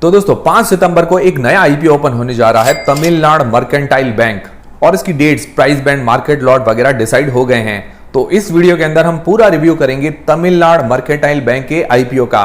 तो दोस्तों 5 सितंबर को एक नया आईपीओ ओपन होने जा रहा है तमिलनाडु मर्केंटाइल बैंक और इसकी dates, price band, market lot वगैरह डिसाइड हो गए हैं। तो इस वीडियो के अंदर हम पूरा रिव्यू करेंगे तमिलनाडु मर्केंटाइल बैंक के आईपीओ का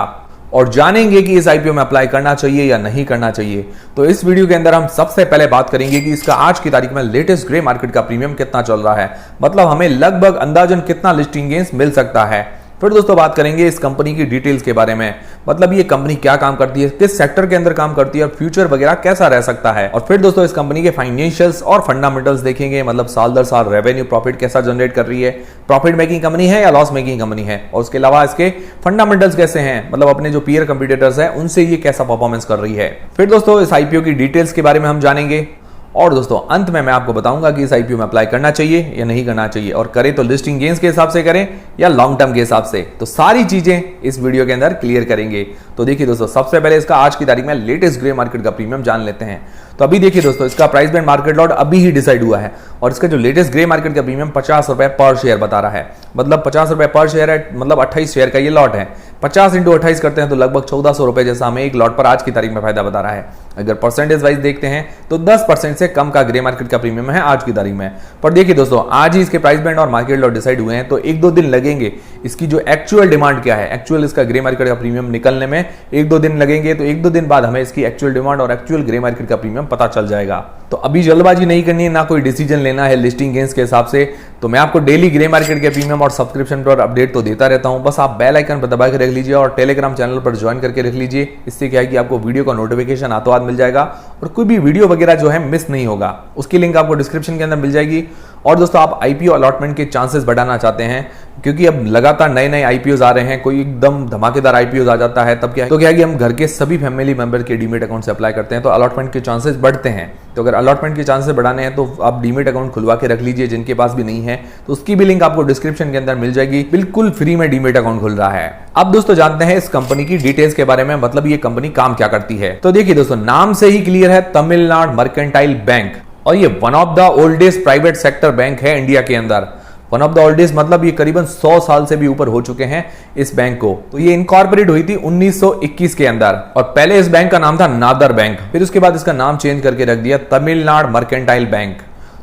और जानेंगे कि इस आईपीओ में अप्लाई करना चाहिए या नहीं करना चाहिए। तो इस वीडियो के अंदर हम सबसे पहले बात करेंगे कि इसका आज की तारीख में लेटेस्ट ग्रे मार्केट का प्रीमियम कितना चल रहा है, मतलब हमें लगभग अंदाजन कितना लिस्टिंग गेन्स मिल सकता है। फिर दोस्तों बात करेंगे इस कंपनी की डिटेल्स के बारे में, मतलब ये कंपनी क्या काम करती है, किस सेक्टर के अंदर काम करती है और फ्यूचर वगैरह कैसा रह सकता है। और फिर दोस्तों इस कंपनी के फाइनेंशियल्स और फंडामेंटल्स देखेंगे, मतलब साल दर साल रेवेन्यू, प्रॉफिट कैसा जनरेट कर रही है, प्रॉफिट मेकिंग कंपनी है या लॉस मेकिंग कंपनी है, और उसके अलावा इसके फंडामेंटल्स कैसे हैं, मतलब अपने जो पीयर कंपीटिटर्स हैं उनसे ये कैसा परफॉर्मेंस कर रही है। फिर दोस्तों इस आईपीओ की डिटेल्स के बारे में हम जानेंगे और दोस्तों अंत में मैं आपको बताऊंगा कि इस आईपीओ में अप्लाई करना चाहिए या नहीं करना चाहिए, और करें तो लिस्टिंग गेन्स के हिसाब से करें या लॉन्ग टर्म के हिसाब से। तो सारी चीजें इस वीडियो के अंदर क्लियर करेंगे। तो देखिए दोस्तों, सबसे पहले इसका आज की तारीख में लेटेस्ट ग्रे मार्केट का प्रीमियम जान लेते हैं। तो अभी देखिए दोस्तों, इसका प्राइस बैंड, मार्केट लॉट अभी ही डिसाइड हुआ है और इसका जो लेटेस्ट ग्रे मार्केट का प्रीमियम 50 रुपए पर शेयर बता रहा है, मतलब 50 रुपए पर शेयर है, मतलब 28 शेयर का ये लॉट है। 50 × 28 करते हैं तो लगभग 1400 रुपए जैसा हमें एक लॉट पर आज की तारीख में फायदा बता रहा है। अगर परसेंटेज वाइज देखते हैं तो 10% से कम का ग्रे मार्केट का प्रीमियम है आज की तारीख में। पर देखिए दोस्तों, आज ही इसके प्राइस बैंड और मार्केट लॉट डिसाइड हुए हैं, तो 1-2 दिन लगेंगे इसकी जो एक्चुअल डिमांड क्या है, एक्चुअल इसका ग्रे मार्केट का प्रीमियम निकलने में 1-2 दिन लगेंगे। तो 1-2 दिन बाद हमें इसकी एक्चुअल डिमांड और एक्चुअल ग्रे मार्केट का प्रीमियम पता चल जाएगा। तो अभी जल्दबाजी नहीं करनी है, ना कोई डिसीजन लेना है लिस्टिंग गेन्स के हिसाब से। तो मैं आपको डेली ग्रे मार्केट के प्रीमियम और सब्सक्रिप्शन पर अपडेट तो देता रहता हूं, बस आप बेल आइकन पर दबा के रख लीजिए और टेलीग्राम चैनल पर ज्वाइन करके रख लीजिए। इससे क्या है कि आपको वीडियो का नोटिफिकेशन हाथों हाथ मिल जाएगा और कोई भी वीडियो वगैरह जो है मिस नहीं होगा। उसकी लिंक आपको डिस्क्रिप्शन के अंदर मिल जाएगी। और दोस्तों आप आईपीओ अलॉटमेंट के चांसेस बढ़ाना चाहते हैं, क्योंकि अब लगातार नए नए आईपीओ आ रहे हैं, कोई एकदम धमाकेदार आईपीओ आ जाता है, तब क्या है कि हम घर के सभी फैमिली मेंबर के डीमेट अकाउंट से अप्लाई करते हैं तो अलॉटमेंट के चांसेस बढ़ते हैं। तो अगर अलॉटमेंट के चांसेस बढ़ाने हैं तो आप डीमेट अकाउंट खुलवा के रख लीजिए, जिनके पास भी नहीं है तो उसकी भी लिंक आपको डिस्क्रिप्शन के अंदर मिल जाएगी। बिल्कुल फ्री में डीमेट अकाउंट खुल रहा है। अब दोस्तों जानते हैं इस कंपनी की डिटेल्स के बारे में, मतलब ये कंपनी काम क्या करती है। तो देखिए दोस्तों, नाम से ही क्लियर है, तमिलनाडु मर्केंटाइल बैंक, और ये one of the oldest private sector bank है इंडिया के अंदर। वन ऑफ द ओल्डेस्ट मतलब ये करीबन 100 साल से भी ऊपर हो चुके हैं इस बैंक को। तो ये इनकॉर्पोरेट हुई थी 1921 के अंदर, और पहले इस बैंक का नाम था नादर बैंक, फिर उसके बाद इसका नाम चेंज करके रख दिया तमिलनाडु मर्केंटाइल बैंक।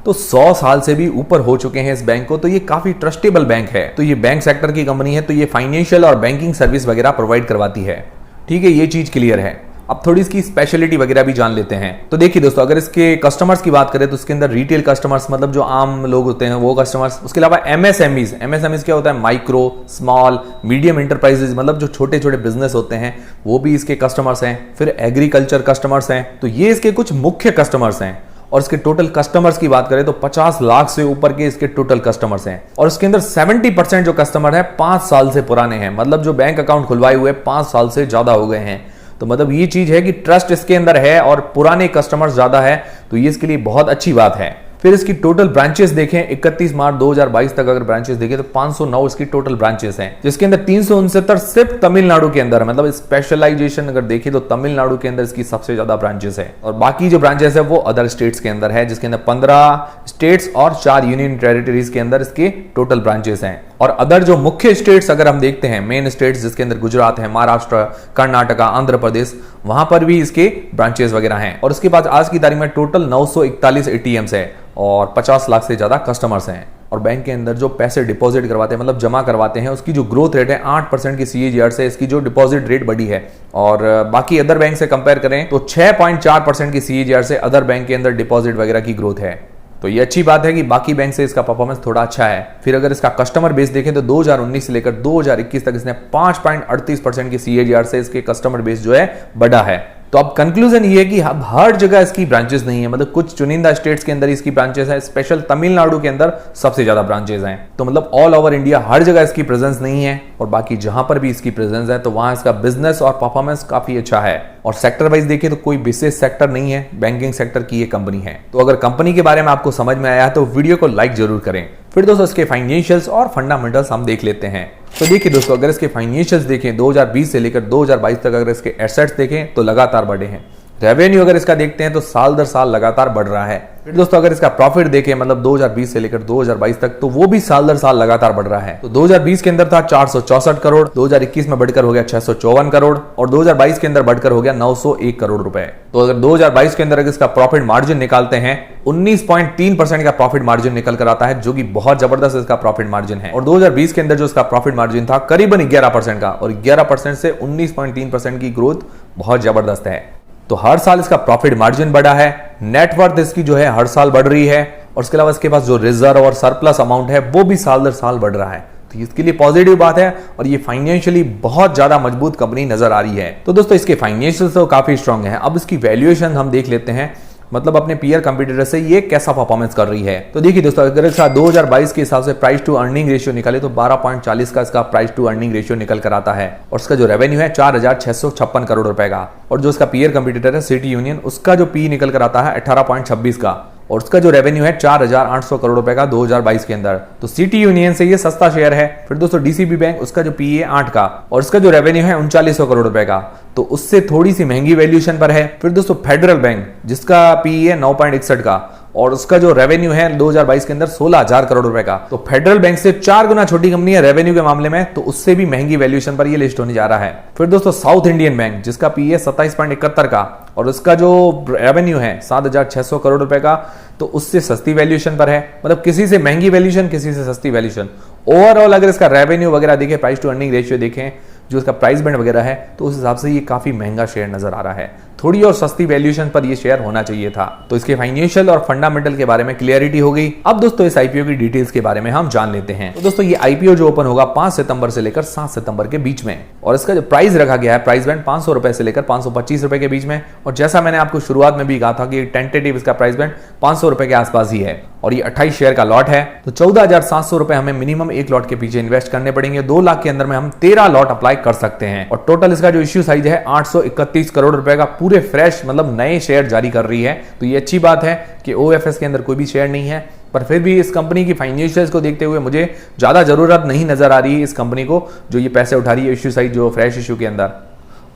तो 100 साल से भी ऊपर हो चुके हैं इस बैंक को, तो ये काफी ट्रस्टेबल बैंक है। तो ये बैंक सेक्टर की कंपनी है, तो ये फाइनेंशियल और बैंकिंग सर्विस वगैरह प्रोवाइड करवाती है। ठीक है, ये चीज क्लियर है। अब थोड़ी इसकी स्पेशलिटी वगैरह भी जान लेते हैं। तो देखिए दोस्तों, अगर इसके कस्टमर्स की बात करें तो इसके अंदर रिटेल कस्टमर्स, मतलब जो आम लोग होते हैं वो कस्टमर्स, उसके अलावा एमएसएमईज क्या होता है, माइक्रो स्मॉल मीडियम इंटरप्राइजेज, मतलब जो छोटे छोटे बिजनेस होते हैं वो भी इसके कस्टमर्स हैं। फिर एग्रीकल्चर कस्टमर्स हैं, तो ये इसके कुछ मुख्य कस्टमर्स हैं। और इसके टोटल कस्टमर्स की बात करें तो 50 लाख से ऊपर के इसके टोटल कस्टमर्स हैं, और इसके अंदर 70% जो कस्टमर है 5 साल से पुराने हैं, मतलब जो बैंक अकाउंट खुलवाए हुए 5 साल से ज्यादा हो गए हैं। तो मतलब ये चीज है कि ट्रस्ट इसके अंदर है और पुराने कस्टमर्स ज्यादा है, तो ये इसके लिए बहुत अच्छी बात है। फिर इसकी टोटल ब्रांचेस देखें, 31 मार्च 2022 तक अगर ब्रांचेस देखें तो 509 इसकी टोटल ब्रांचेस हैं, जिसके अंदर 369 सिर्फ तमिलनाडु के अंदर, मतलब स्पेशलाइजेशन अगर देखें तो तमिलनाडु के अंदर इसकी सबसे ज्यादा ब्रांचेस है। और बाकी जो ब्रांचेस है वो अदर स्टेट्स के अंदर है, जिसके अंदर 15 स्टेट्स और 4 यूनियन टेरिटरीज के अंदर इसके टोटल ब्रांचेस हैं। और अदर जो मुख्य स्टेट्स अगर हम देखते हैं, मेन स्टेट्स जिसके अंदर गुजरात है, महाराष्ट्र, कर्नाटका, आंध्र प्रदेश, वहां पर भी इसके ब्रांचेस वगैरह हैं। और उसके बाद आज की तारीख में टोटल 941 एटीएम्स है और 50 लाख से ज्यादा कस्टमर्स हैं। और बैंक के अंदर जो पैसे डिपॉजिट करवाते हैं, मतलब जमा करवाते हैं, उसकी जो ग्रोथ रेट है 8% की CAGR से इसकी जो डिपॉजिट रेट बढ़ी है। और बाकी अदर बैंक से कंपेयर करें तो 6.4% की CAGR से अदर बैंक के अंदर डिपॉजिट वगैरह की ग्रोथ है। तो ये अच्छी बात है कि बाकी बैंक से इसका परफॉर्मेंस थोड़ा अच्छा है। फिर अगर इसका कस्टमर बेस देखें तो 2019 से लेकर 2021 तक इसने 5.38% की CAGR से इसके कस्टमर बेस जो है बढ़ा है। तो अब कंक्लूजन ये है कि अब हर जगह इसकी ब्रांचेस नहीं है, मतलब कुछ चुनिंदा स्टेट्स के अंदर इसकी ब्रांचेस है, स्पेशल तमिलनाडु के अंदर सबसे ज्यादा ब्रांचेस हैं। तो मतलब ऑल ओवर इंडिया हर जगह इसकी प्रेजेंस नहीं है, और बाकी जहां पर भी इसकी प्रेजेंस है तो वहां इसका बिजनेस और परफॉर्मेंस काफी अच्छा है। और सेक्टर वाइज देखिए तो कोई विशेष सेक्टर नहीं है, बैंकिंग सेक्टर की ये कंपनी है। तो अगर कंपनी के बारे में आपको समझ में आया है तो वीडियो को लाइक जरूर करें। फिर दोस्तों इसके फाइनेंशियल्स और फंडामेंटल्स हम देख लेते हैं। तो देखिए दोस्तों, अगर इसके फाइनेंशियल्स देखें 2020 से लेकर 2022 तक अगर इसके एसेट्स देखें तो लगातार बढ़े हैं। रेवेन्यू अगर इसका देखते हैं तो साल दर साल लगातार बढ़ रहा है। फिर दोस्तों अगर इसका प्रॉफिट देखें मतलब 2020 से लेकर 2022 तक, तो वो भी साल दर साल लगातार बढ़ रहा है। तो 2020 के अंदर था 464 करोड़, 2021 में बढ़कर हो गया 654 करोड़ और 2022 के अंदर बढ़कर हो गया 901 करोड़ रुपए। तो अगर 2022 के अंदर अगर इसका प्रॉफिट मार्जिन निकालते हैं 19.3% का प्रॉफिट मार्जिन निकल कर आता है, जो कि बहुत जबरदस्त इसका प्रॉफिट मार्जिन है। और 2020 के अंदर जो इसका प्रॉफिट मार्जिन था करीबन 11% का, और 11% से 19.3% की ग्रोथ बहुत जबरदस्त है। तो हर साल इसका प्रॉफिट मार्जिन बढ़ा है, नेटवर्थ इसकी जो है हर साल बढ़ रही है, और उसके अलावा इसके पास जो रिजर्व और सरप्लस अमाउंट है वो भी साल दर साल बढ़ रहा है। तो इसके लिए पॉजिटिव बात है, और ये फाइनेंशियली बहुत ज्यादा मजबूत कंपनी नजर आ रही है। तो दोस्तों इसके फाइनेंशियल तो काफी स्ट्रांग है। अब इसकी वैल्यूएशन हम देख लेते हैं, मतलब अपने पीयर कंपटीटर से ये कैसा परफॉर्मेंस कर रही है। तो देखिए दोस्तों अगर इसका 2022 के हिसाब से प्राइस टू अर्निंग रेशियो निकाले तो 12.40 का इसका प्राइस टू अर्निंग रेशियो निकल कर आता है, और इसका जो रेवेन्यू है 4656 करोड़ रुपए का। और जो इसका पीयर कंपटीटर है सिटी यूनियन, उसका जो पी निकल कर आता है 18.26 का, और उसका जो रेवेन्यू है 4800 करोड़ रुपए का 2022 के अंदर। तो सिटी यूनियन से ये सस्ता शेयर है। फिर दोस्तों डीसीबी बैंक, उसका जो पीई है 8 का, और उसका जो रेवेन्यू है 3900 करोड़ रुपए का, तो उससे थोड़ी सी महंगी वैल्यूएशन पर है। फिर दोस्तों फेडरल बैंक, जिसका पीई है 9.61 का, और उसका जो रेवेन्यू है 2022 के अंदर 16000 करोड़ रुपए का। तो फेडरल बैंक से 4 गुना छोटी कंपनी है रेवेन्यू के मामले में, तो उससे भी महंगी वैल्यूएशन पर ये लिस्ट होने जा रहा है। फिर दोस्तों साउथ इंडियन बैंक, जिसका पीई है 27.71 का, और उसका जो रेवेन्यू है 7600 करोड़ रुपए का, तो उससे सस्ती वैल्यूएशन पर है। मतलब किसी से महंगी वैल्यूएशन, किसी से सस्ती वैल्यूएशन। ओवरऑल अगर इसका रेवेन्यू वगैरह देखें, प्राइस टू अर्निंग रेशियो देखें, जो इसका प्राइस बैंड वगैरह है, तो उस हिसाब से ये काफी महंगा शेयर नजर आ रहा है। थोड़ी और सस्ती वैल्यूएशन पर ये शेयर होना चाहिए था। तो इसके फाइनेंशियल और फंडामेंटल के बारे में क्लियरिटी हो गई। अब दोस्तों इस आईपीओ की डिटेल्स के बारे में हम जान लेते हैं। तो दोस्तों ये आईपीओ जो ओपन होगा 5 सितंबर से लेकर 7 सितंबर के बीच में, और इसका जो प्राइस रखा गया है, प्राइस बैंड 500 रुपए से लेकर 525 रुपए के बीच में। और जैसा मैंने आपको शुरुआत में भी कहा था कि टेंटेटिव इसका प्राइस बैंड 500 रुपए के आसपास ही है, और ये 28 शेयर का लॉट है। तो 14,700 रुपए हमें मिनिमम एक लॉट के पीछे इन्वेस्ट करने पड़ेंगे। 2 लाख के अंदर में हम 13 लॉट अप्लाई कर सकते हैं, और टोटल इसका जो इश्यू साइज है 831 करोड़ रुपए का, पूरे फ्रेश मतलब नए शेयर जारी कर रही है। तो ये अच्छी बात है कि ओएफएस के अंदर कोई भी शेयर नहीं है, पर फिर भी इस कंपनी की फाइनेंशियल्स को देखते हुए मुझे ज्यादा जरूरत नहीं नजर आ रही है इस कंपनी को, जो ये पैसे उठा रही है इश्यू साइज जो फ्रेश इश्यू के अंदर।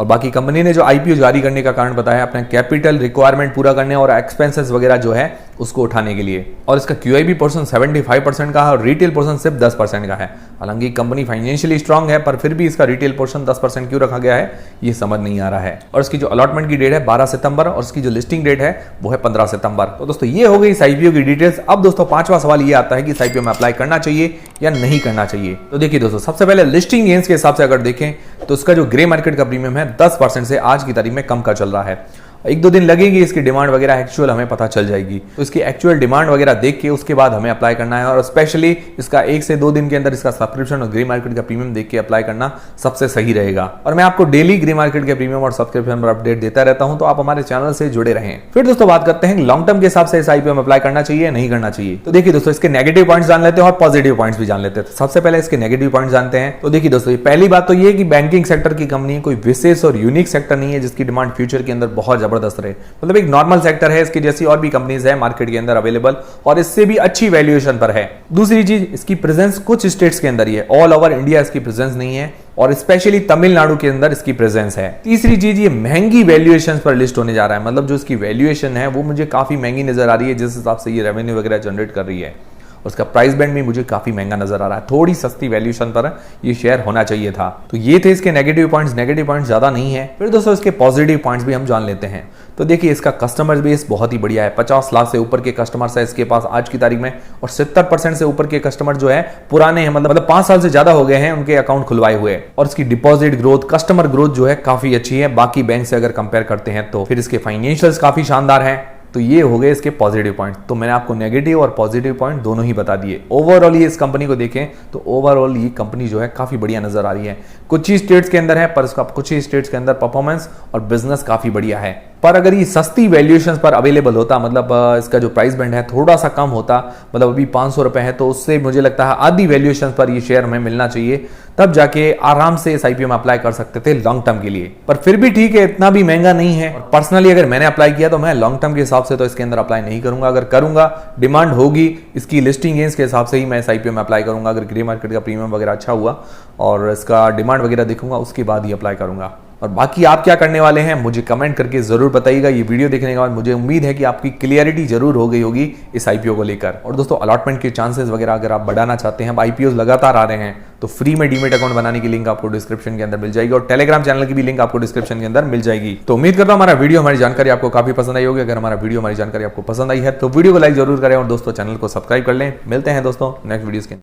और बाकी कंपनी ने जो आईपीओ जारी करने का कारण बताया अपने कैपिटल रिक्वायरमेंट पूरा करने और एक्सपेंसेस वगैरह जो है उसको उठाने के लिए। और इसका क्यूआईबी पोर्शन 75% का है और रिटेल पोर्शन सिर्फ 10% का है। हालांकि कंपनी फाइनेंशियली स्ट्रांग है, पर फिर भी इसका रिटेल पोर्शन 10% क्यों रखा गया है ये समझ नहीं आ रहा है। और इसकी जो अलॉटमेंट की डेट है 12 सितंबर, और इसकी जो लिस्टिंग डेट है वो है 15 सितंबर। तो दोस्तों ये हो गई इस आईपीओ की डिटेल्स। अब दोस्तों 5वां सवाल ये आता है कि इस आईपीओ में अप्लाई करना चाहिए या नहीं करना चाहिए। तो देखिए दोस्तों, सबसे पहले लिस्टिंग गेन्स के हिसाब से अगर देखें तो इसका जो ग्रे मार्केट का प्रीमियम है 10% से आज की तारीख में कम का चल रहा है। 1-2 दिन लगेगी, इसकी डिमांड वगैरह एक्चुअल हमें पता चल जाएगी। तो इसकी एक्चुअल डिमांड वगैरह देख के उसके बाद हमें अप्लाई करना है, और स्पेशली इसका 1 से 2 दिन के अंदर इसका सब्सक्रिप्शन और ग्रे मार्केट का प्रीमियम देख के अप्लाई करना सबसे सही रहेगा। और मैं आपको डेली ग्रे मार्केट के प्रीमियम और सब्सक्रिप्शन पर अपडेट देता रहता हूं, तो आप हमारे चैनल से जुड़े रहें। फिर दोस्तों बात करते हैं लॉन्ग टर्म के हिसाब से इस आईपीओ में अप्लाई करना चाहिए नहीं करना चाहिए। तो देखिए दोस्तों, इसके नेगेटिव पॉइंट्स जान लेते हैं और पॉजिटिव पॉइंट्स भी जान लेते हैं। सबसे पहले इसके नेगेटिव पॉइंट्स जानते हैं। तो देखिए दोस्तों, पहली बात तो ये कि बैंकिंग सेक्टर की कंपनी कोई विशेष और यूनिक सेक्टर नहीं है जिसकी डिमांड फ्यूचर के अंदर बहुत जबरदस्त रहे। मतलब एक नॉर्मल सेक्टर है, इसकी जैसी और भी कंपनीज है मार्केट के अंदर अवेलेबल, और इससे भी अच्छी वैल्यूएशन पर है। दूसरी चीज, इसकी प्रेजेंस कुछ स्टेट्स के अंदर ही है, ऑल ओवर इंडिया इसकी प्रेजेंस नहीं है, और स्पेशली तमिलनाडु के अंदर इसकी प्रेजेंस है। तीसरी चीज, ये महंगी वैल्यूएशन पर लिस्ट होने जा रहा है। मतलब जो इसकी वैल्यूएशन है वो मुझे काफी महंगी नजर आ रही है, जिस हिसाब से ये रेवेन्यू वगैरह जनरेट कर रही है। उसका प्राइस बैंड भी मुझे काफी महंगा नजर आ रहा है। थोड़ी सस्ती वैल्यूएशन पर ये शेयर होना चाहिए था। तो ये थे इसके नेगेटिव पॉइंट्स। नेगेटिव पॉइंट्स ज्यादा नहीं है। फिर दोस्तों इसके पॉजिटिव पॉइंट्स भी हम जान लेते हैं। तो देखिए, इसका कस्टमर बेस बहुत ही बढ़िया है। 50 लाख से ऊपर के कस्टमर्स है इसके पास आज की तारीख में, और 70% से ऊपर के कस्टमर जो है पुराने हैं, मतलब 5 साल से ज्यादा हो गए हैं उनके अकाउंट खुलवाए हुए। और इसकी डिपॉजिट ग्रोथ, कस्टमर ग्रोथ जो है काफी अच्छी है बाकी बैंक से अगर कंपेयर करते हैं तो। फिर इसके फाइनेंशियल्स काफी शानदार हैं। तो ये हो गए इसके पॉजिटिव पॉइंट। तो मैंने आपको नेगेटिव और पॉजिटिव पॉइंट दोनों ही बता दिए। ओवरऑल ये इस कंपनी को देखें तो ओवरऑल ये कंपनी जो है काफी बढ़िया नजर आ रही है। कुछ ही स्टेट्स के अंदर है, पर इसका कुछ ही स्टेट्स के अंदर परफॉर्मेंस और बिजनेस काफी बढ़िया है। पर अगर ये सस्ती वैल्यूएशन पर अवेलेबल होता, मतलब इसका जो प्राइस बैंड है थोड़ा सा कम होता, मतलब अभी 500 रुपए है, तो उससे मुझे लगता है आधी वैल्यूएशन पर ये शेयर हमें मिलना चाहिए, तब जाके आराम से इस आईपीओ में अप्लाई कर सकते थे लॉन्ग टर्म के लिए। पर फिर भी ठीक है, इतना भी महंगा नहीं है। और पर्सनली अगर मैंने अप्लाई किया तो मैं लॉन्ग टर्म के हिसाब से तो इसके अंदर अप्लाई नहीं करूंगा। अगर करूंगा, डिमांड होगी इसकी लिस्टिंग गेन्स के हिसाब से ही मैं इस आईपीओ में अप्लाई करूंगा। अगर ग्रे मार्केट का प्रीमियम वगैरह अच्छा हुआ और इसका डिमांड वगैरह देखूंगा, उसके बाद ही अप्लाई करूंगा। और बाकी आप क्या करने वाले हैं मुझे कमेंट करके जरूर बताइएगा। ये वीडियो देखने के बाद मुझे उम्मीद है कि आपकी क्लियरिटी जरूर हो गई होगी इस आईपीओ को लेकर। और दोस्तों अलॉटमेंट के चांसेस वगैरह अगर आप बढ़ाना चाहते हैं, अब आईपीओ लगातार आ रहे हैं, तो फ्री में डीमेट अकाउंट बनाने की लिंक आपको डिस्क्रिप्शन के अंदर मिल जाएगी और टेलीग्राम चैनल की भी लिंक आपको डिस्क्रिप्शन के अंदर मिल जाएगी। तो उम्मीद करता हूं हमारा वीडियो, हमारी जानकारी आपको काफी पसंद आई होगी। अगर हमारा वीडियो, हमारी जानकारी आपको पसंद आई है तो वीडियो को लाइक जरूर करें और दोस्तों चैनल को सब्सक्राइब कर लें। मिलते हैं दोस्तों नेक्स्ट वीडियोस के